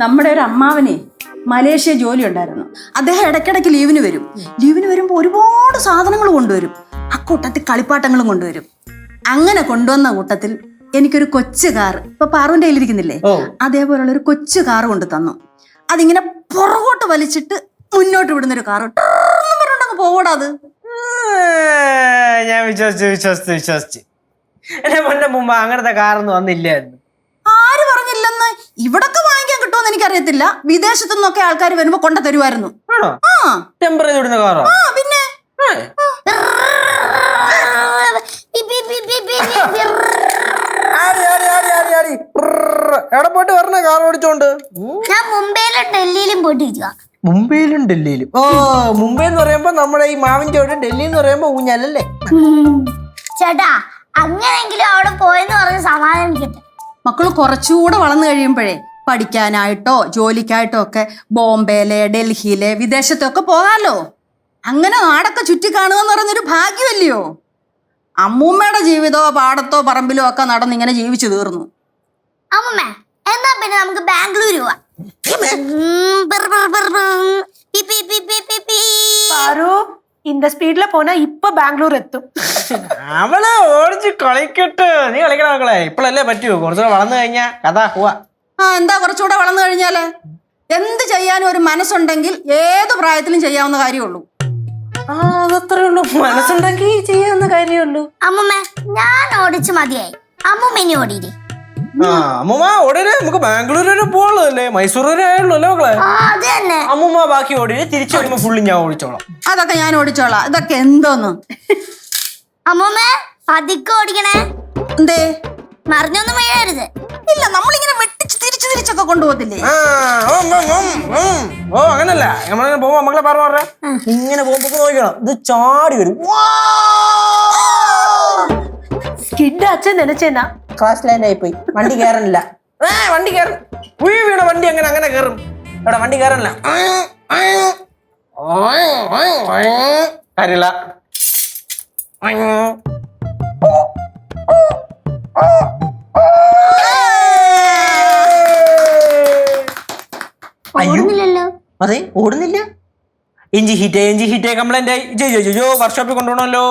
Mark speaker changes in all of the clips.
Speaker 1: നമ്മുടെ ഒരു അമ്മാവനെ മലേഷ്യ ജോലി ഉണ്ടായിരുന്നു. അദ്ദേഹം ഇടയ്ക്കിടയ്ക്ക് ലീവിന് വരും. ലീവിന് വരുമ്പോൾ ഒരുപാട് സാധനങ്ങൾ കൊണ്ടുവരും. അക്കൂട്ടത്തിൽ കളിപ്പാട്ടങ്ങളും കൊണ്ടുവരും. അങ്ങനെ കൊണ്ടുവന്ന കൂട്ടത്തിൽ എനിക്കൊരു കൊച്ചു കാറ്, ഇപ്പൊ പാറുവിന്റെ കയ്യിലിരിക്കുന്നില്ലേ, അതേപോലുള്ള ഒരു കൊച്ചു കാറ് കൊണ്ടു തന്നു. അതിങ്ങനെ പുറകോട്ട് വലിച്ചിട്ട് മുന്നോട്ട് വിടുന്നൊരു കാറ്. പറഞ്ഞിട്ടങ്ങ് പോകൂടാത്.
Speaker 2: ഞാൻ വിശ്വസിച്ചു. എന്നെ മുന്നേ മുമ്പ് അങ്ങനത്തെ കാറൊന്നും വന്നില്ലായിരുന്നു.
Speaker 1: ആര് പറഞ്ഞില്ലെന്ന്? ഇവിടൊക്കെ വാങ്ങിക്കാൻ കിട്ടുമെന്ന് എനിക്കറിയത്തില്ല. വിദേശത്തു നിന്നൊക്കെ ആൾക്കാർ വരുമ്പോ കൊണ്ട തരുമായിരുന്നു.
Speaker 2: ടെമ്പർ ചെയ്ത് വിടുന്ന കാറോ?
Speaker 1: പിന്നെ
Speaker 2: എവിടെ പോയിട്ട് വരണ കാർ ഓടിച്ചോണ്ട്?
Speaker 3: ഞാൻ മുംബൈയിലും ഡൽഹിയിലും പോയിട്ടിരിക്കുക.
Speaker 2: മുംബൈയിലും ഡൽഹിയിലും. ഓ, മുംബൈ എന്ന് പറയുമ്പോ നമ്മുടെ ഈ മാവിന്റെ അവിടെ, ഡൽഹി എന്ന് പറയുമ്പോ ഊഞ്ഞാലല്ലേ?
Speaker 3: ചേട്ടാ, അങ്ങനെയെങ്കിലും അവിടെ പോയെന്ന് പറഞ്ഞ് സമാധാനം കിട്ടും.
Speaker 1: മക്കള് കുറച്ചുകൂടെ വളർന്നു കഴിയുമ്പോഴേ പഠിക്കാനായിട്ടോ ജോലിക്കായിട്ടോ ഒക്കെ ബോംബെയിലെ ഡൽഹിയിലെ വിദേശത്തൊക്കെ പോകാലോ. അങ്ങനെ നാടൊക്കെ ചുറ്റി കാണുക എന്ന് പറയുന്നൊരു ഭാഗ്യമല്ലയോ. അമ്മൂമ്മയുടെ ജീവിതമോ പാടത്തോ പറമ്പിലോ ഒക്കെ നടന്നിങ്ങനെ ജീവിച്ചു തീർന്നു.
Speaker 3: അമ്മ, എന്നാ പിന്നെ നമുക്ക് ബാംഗ്ലൂർ പോവാം.
Speaker 4: இந்த ஸ்பீட்ல போனா இப்ப பெங்களூர் எത്തും.
Speaker 2: അവളെ ഓടിച്ച് കളിക്കട്ടെ. നീ കളിക്കണ മക്കളെ, ഇപ്പോഴല്ലേ പറ്റൂ. കുറച്ചുകൂടെ വളർന്നു കഴിഞ്ഞാ കഥ പോവാ.
Speaker 1: എന്താ കുറച്ചുകൂടെ വളർന്നു കഴിഞ്ഞാല് എന്ത് ചെയ്യാനും ഒരു മനസ്സുണ്ടെങ്കിൽ ഏത് പ്രായത്തിലും ചെയ്യാവുന്ന കാര്യമുള്ളൂ.
Speaker 2: അതത്രേ ഉള്ളൂ. മനസ്സുണ്ടെങ്കിൽ ചെയ്യാവുന്ന കാര്യമുള്ളൂ.
Speaker 3: അമ്മമ്മ, ഞാൻ ഓടിച്ചു മതിയായി. അമ്മൂമ്മ ഇനി ഓടിയില്ലേ?
Speaker 2: അമ്മൂമ്മ ഓടില്ലേ, നമുക്ക് ബാംഗ്ലൂർ വരെ പോകണല്ലേ, മൈസൂർ വരെ ആയുള്ളൂ അല്ലേ മക്കളെ?
Speaker 3: അത് തന്നെ.
Speaker 2: അമ്മൂമ്മ ബാക്കി ഓടി, തിരിച്ചു വരുമ്പോ ഫുള്ള് ഞാൻ ഓടിച്ചോളാം.
Speaker 1: അതൊക്കെ ഞാൻ ഓടിച്ചോളാം. ഇതൊക്കെ എന്തോന്ന്?
Speaker 3: അമ്മൂമ്മ പതുക്കെ ഓടിക്കണേ.
Speaker 1: എന്തേ?
Speaker 3: മറിഞ്ഞൊന്നും വീഴരുത്.
Speaker 1: ഇല്ല, നമ്മളിങ്ങനെ വെട്ടിച്ച് തിരിച്ചൊക്കെ കൊണ്ടുപോകത്തില്ലേ?
Speaker 2: ഓ, അങ്ങനല്ല. നമ്മളിങ്ങനെ പോകുമ്പോ മക്കളെ പറഞ്ഞ ഇങ്ങനെ പോകുമ്പോ നോക്കണം, ഇത് ചാടി വരും.
Speaker 4: സ്കിഡ് അച്ഛൻ നിனைச்சேனா
Speaker 2: ക്ലാസ് ലാൻഡ് ആയി പോയി. വണ്ടി കയറണില്ല. വണ്ടി കയറും. വീണ വണ്ടി അങ്ങനെ കയറും. അവിടെ വണ്ടി കയറണില്ല. കാര്യമില്ല.
Speaker 3: ഓടുന്നില്ലല്ലോ.
Speaker 2: അതെ, ഓടുന്നില്ല. എഞ്ചിൻ ഹീറ്റ് കംപ്ലൈന്റ് ആയി. വർക്ക്ഷോപ്പിൽ കൊണ്ടുപോകണമല്ലോ.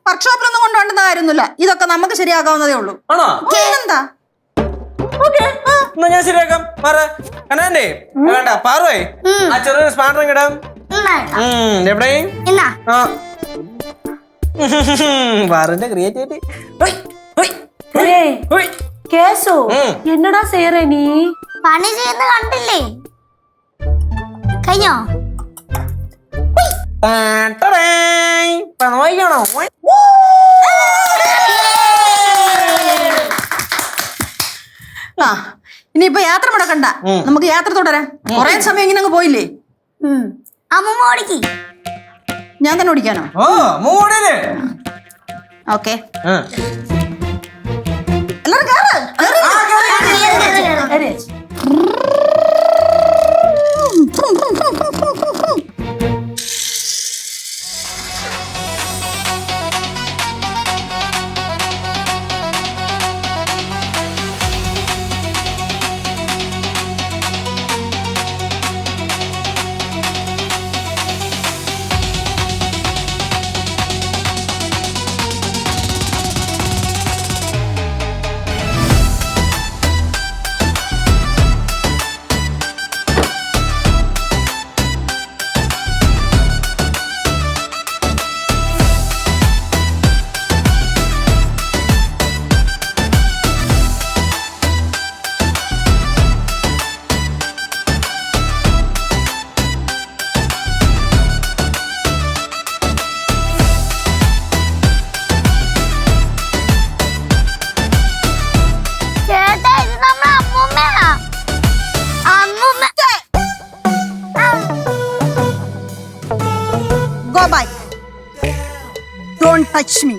Speaker 1: വർക്ക്ഷോപ്പിലൊന്നും കൊണ്ടുപോകേണ്ട കാര്യമൊന്നുമില്ല. ഇതൊക്കെ നമുക്ക് ശരിയാക്കാവുന്നതേ ഉള്ളൂ.
Speaker 2: ആണോ?
Speaker 1: എന്താ?
Speaker 2: എന്നാ ഞാൻ ശരിയാക്കാം. കനാണ്ടേ വേണ്ട, പാറുവേ ആ ചെറിയൊരു സ്പാൻഡർ ഇടാം. എവിടെ പാറിന്റെ ക്രിയേറ്റിവിറ്റി.
Speaker 4: கேசு என்னடா செய்யற நீ?
Speaker 3: പണി ചെയ്യുന്ന കണ്ടില്ലേ? കഴിഞ്ഞോ?
Speaker 2: നോക്കണോ?
Speaker 1: ഇനിയിപ്പൊ യാത്ര മുടക്കണ്ട, നമുക്ക് യാത്ര തുടരാം. കൊറേ സമയം ഇങ്ങനെ അങ്ങ് പോയില്ലേ?
Speaker 3: അമ്മൂമ്മ ഓടിക്ക്.
Speaker 1: ഞാൻ തന്നെ ഓടിക്കാനോ? ഓക്കെ, എല്ലാരും കേറ്. Go back. Don't touch me.